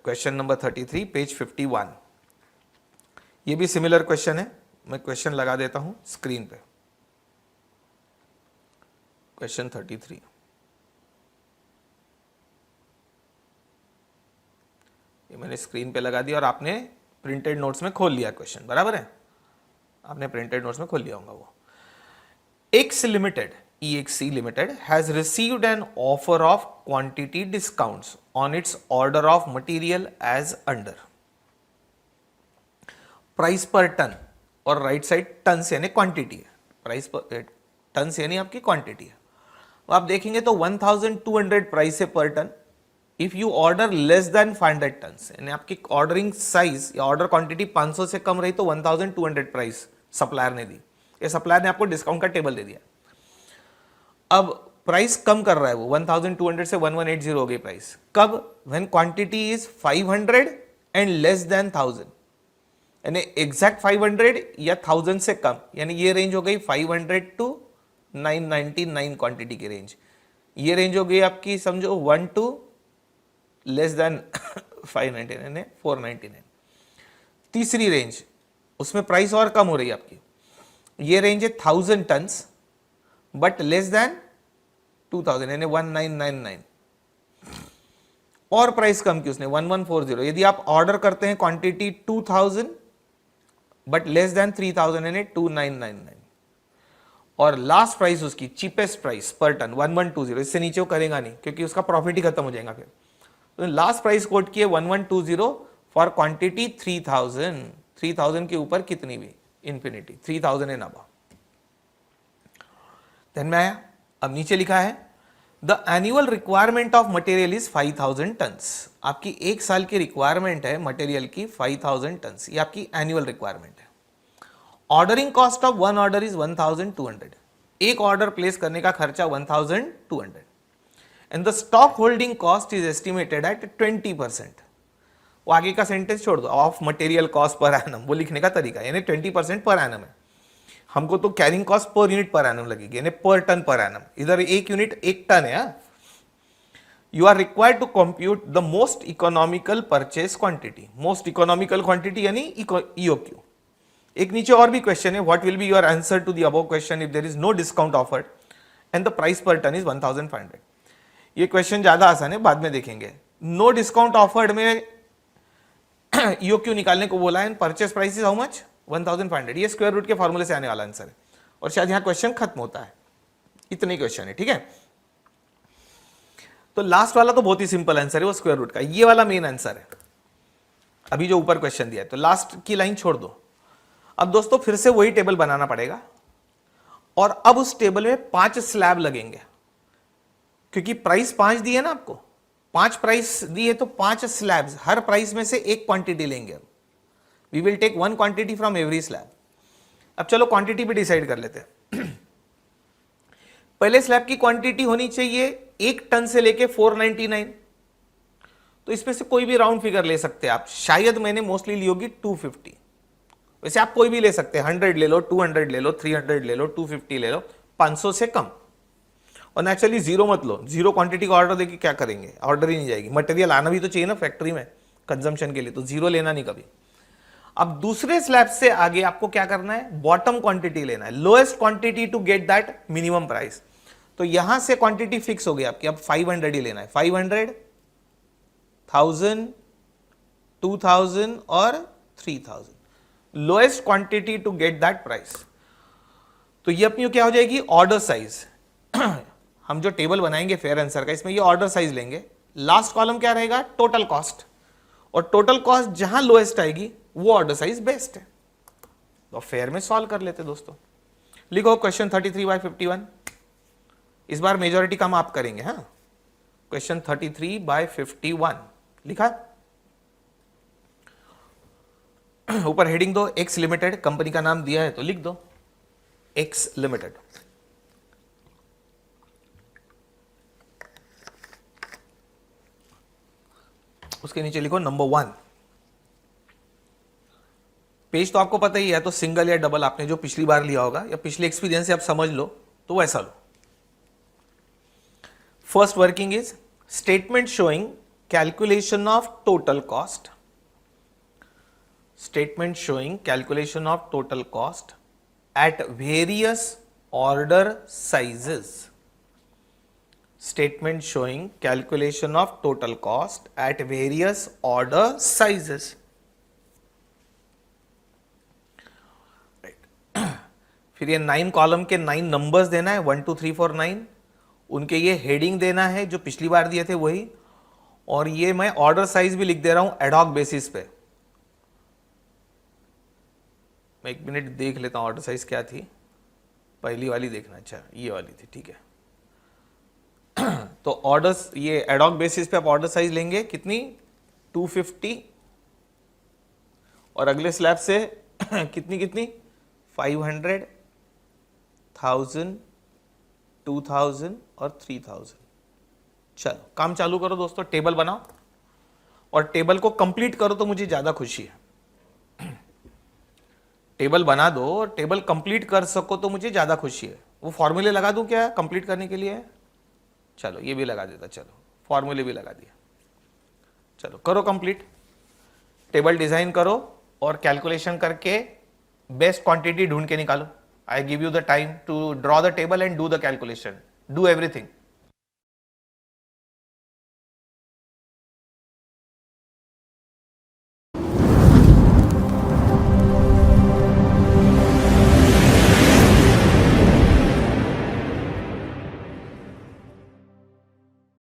Question number 33 page 51। ये भी similar question है, मैं क्वेश्चन लगा देता हूं स्क्रीन पे। क्वेश्चन 33 ये मैंने स्क्रीन पे लगा दिया और आपने प्रिंटेड नोट्स में खोल लिया क्वेश्चन, बराबर है? आपने प्रिंटेड नोट्स में खोल लिया होगा वो। X limited EXC Limited has received an offer of quantity discounts on its order of material as under. Price per ton और राइट साइड टन से यानी क्वांटिटी है, प्राइस पर टन से यानी आपकी क्वांटिटी है। आप देखेंगे तो 1200 प्राइस है per ton. If you order less than 500 ton, यानी आपकी ऑर्डरिंग साइज या ऑर्डर क्वांटिटी 500 से कम रही तो 1200 प्राइस सप्लायर ने दी। ये सप्लायर ने आपको डिस्काउंट का टेबल दे दिया। अब प्राइस कम कर रहा है वो, 1200 से 1180 हो गई प्राइस। कब? When quantity is 500 and less than 1000, यानी एग्जैक्ट 500 या 1000 से कम, यानी ये रेंज हो गई 500 टू 999 क्वांटिटी की रेंज। ये रेंज हो गई आपकी समझो 1 टू लेस देन 599 यानी 499। तीसरी रेंज, उसमें प्राइस और कम हो रही है आपकी। ये रेंज है 1000 टन्स बट लेस देन 2000 यानी 1999। और प्राइस कम की उसने 1140। यदि आप ऑर्डर करते हैं क्वांटिटी 2000 बट लेस देन 3000 यानी 2999। और लास्ट प्राइस उसकी चीपेस्ट प्राइस पर टन 1120, इससे नीचे वो करेगा नहीं क्योंकि उसका प्रॉफिट ही खत्म हो जाएगा फिर। तो लास्ट प्राइस कोट की है 1120 फॉर क्वांटिटी 3000। 3000 के ऊपर कितनी भी इंफिनिटी 3000 एंड अबव। ध्यान में आया? अब नीचे लिखा है the annual requirement of material is 5000 tons. आपकी एक साल की रिक्वायरमेंट है मटेरियल की 5000 टन्स, ये आपकी एनुअल रिक्वायरमेंट है। Ordering cost of one order is 1200। एक ऑर्डर प्लेस करने का खर्चा 1200 and the stock holding cost is estimated at 20%। वो आगे का सेंटेंस छोड़ दो, of material cost per annum, वो लिखने का तरीका यानी 20% पर एनम है। हमको तो carrying cost per unit per annum लगेगी यानी पर टन पर एनम। इधर एक यूनिट एक टन है। You are required to compute the most economical purchase quantity. Most economical quantity यानी EOQ। एक नीचे और भी क्वेश्चन है, what will be your answer to the above question if there is no discount offered and the price per ton is 1500। ये question ज्यादा आसान है, बाद में देखेंगे। नो डिस्काउंट ऑफर्ड में EOQ निकालने को बोला है, purchase price is how much 1500। ये स्क्वायर रूट के फॉर्मूले से आने वाला आंसर है और शायद यहां क्वेश्चन खत्म होता है। इतने क्वेश्चन है, ठीक है। तो लास्ट वाला तो बहुत ही सिंपल आंसर है, वो स्क्वायर रूट का। ये वाला मेन आंसर है अभी जो ऊपर क्वेश्चन दिया है। तो लास्ट की लाइन छोड़ दो। अब दोस्तों फिर से वही टेबल बनाना पड़ेगा और अब उस टेबल में 5 स्लैब लगेंगे क्योंकि प्राइस 5 दी है ना आपको, 5 प्राइस दी है तो 5 स्लैब्स, हर प्राइस में से एक क्वांटिटी लेंगे। We will take 1 quantity from every slab. अब चलो क्वांटिटी भी डिसाइड कर लेते हैं। पहले स्लैब की क्वांटिटी होनी चाहिए 1 टन से लेके 499। तो इसमें से कोई भी राउंड फिगर ले सकते हैं आप। शायद मैंने मोस्टली ली होगी 250। वैसे आप कोई भी ले सकते हैं, 100 ले लो, 200 ले लो, 300 ले लो, 250 ले लो, 500 से कम। और नेचुरली जीरो मत लो, जीरो क्वांटिटी का ऑर्डर देके क्या करेंगे, ऑर्डर ही नहीं जाएगी। मटेरियल आना भी तो चाहिए ना फैक्ट्री में कंजम्पशन के लिए, तो जीरो लेना नहीं कभी। अब दूसरे स्लैब से आगे आपको क्या करना है, बॉटम क्वांटिटी लेना है, lowest quantity to get that minimum price. तो यहां से क्वांटिटी फिक्स हो गई आपकी, अब 500 ही लेना है। 500, 1000, 2000 और 3000, lowest quantity to get that price. तो ये अपनी क्या हो जाएगी, ऑर्डर साइज। हम जो टेबल बनाएंगे फेयर आंसर का, इसमें ये ऑर्डर साइज लेंगे। लास्ट कॉलम क्या रहेगा, टोटल कॉस्ट, और टोटल कॉस्ट जहां लोएस्ट आएगी वो ऑर्डर साइज बेस्ट है। तो फेयर में सॉल्व कर लेते दोस्तों। लिखो क्वेश्चन 33/51। इस बार मेजॉरिटी काम आप करेंगे। हाँ, क्वेश्चन 33/51 लिखा। ऊपर हेडिंग दो, एक्स लिमिटेड, कंपनी का नाम दिया है तो लिख दो एक्स लिमिटेड। उसके नीचे लिखो नंबर 1। पेज तो आपको पता ही है, तो सिंगल या डबल आपने जो पिछली बार लिया होगा या पिछले एक्सपीरियंस से आप समझ लो तो वैसा लो। First working is statement showing calculation of total cost, statement showing calculation of total cost at various order sizes, statement showing calculation of total cost at various order sizes. फिर ये 9 कॉलम के 9 नंबर्स देना है, 1 2 3 4 9, उनके ये heading देना है जो पिछली बार दिए थे वही, और ये मैं ऑर्डर साइज भी लिख दे रहा हूं एडॉक बेसिस पे। मैं 1 मिनट देख लेता हूं ऑर्डर साइज क्या थी, पहली वाली देखना, अच्छा ये वाली थी, ठीक है। तो ऑर्डर्स ये एडॉक बेसिस पे आप ऑर्डर साइज लेंगे कितनी, 250, और अगले स्लैब से कितनी कितनी 500, 1000, 2000 और 3000। चलो काम चालू करो दोस्तों, टेबल बनाओ और टेबल को कंप्लीट करो तो मुझे ज्यादा खुशी है। टेबल बना दो और टेबल कंप्लीट कर सको तो मुझे ज्यादा खुशी है। वो फॉर्मूले लगा दूं क्या कंप्लीट करने के लिए, चलो ये भी लगा देता, चलो फॉर्मूले भी लगा दिया। चलो करो कंप्लीट, टेबल डिजाइन करो और कैलकुलेशन करके बेस्ट क्वांटिटी ढूंढ के निकालो। I give you the time to draw the table and do the calculation, do everything.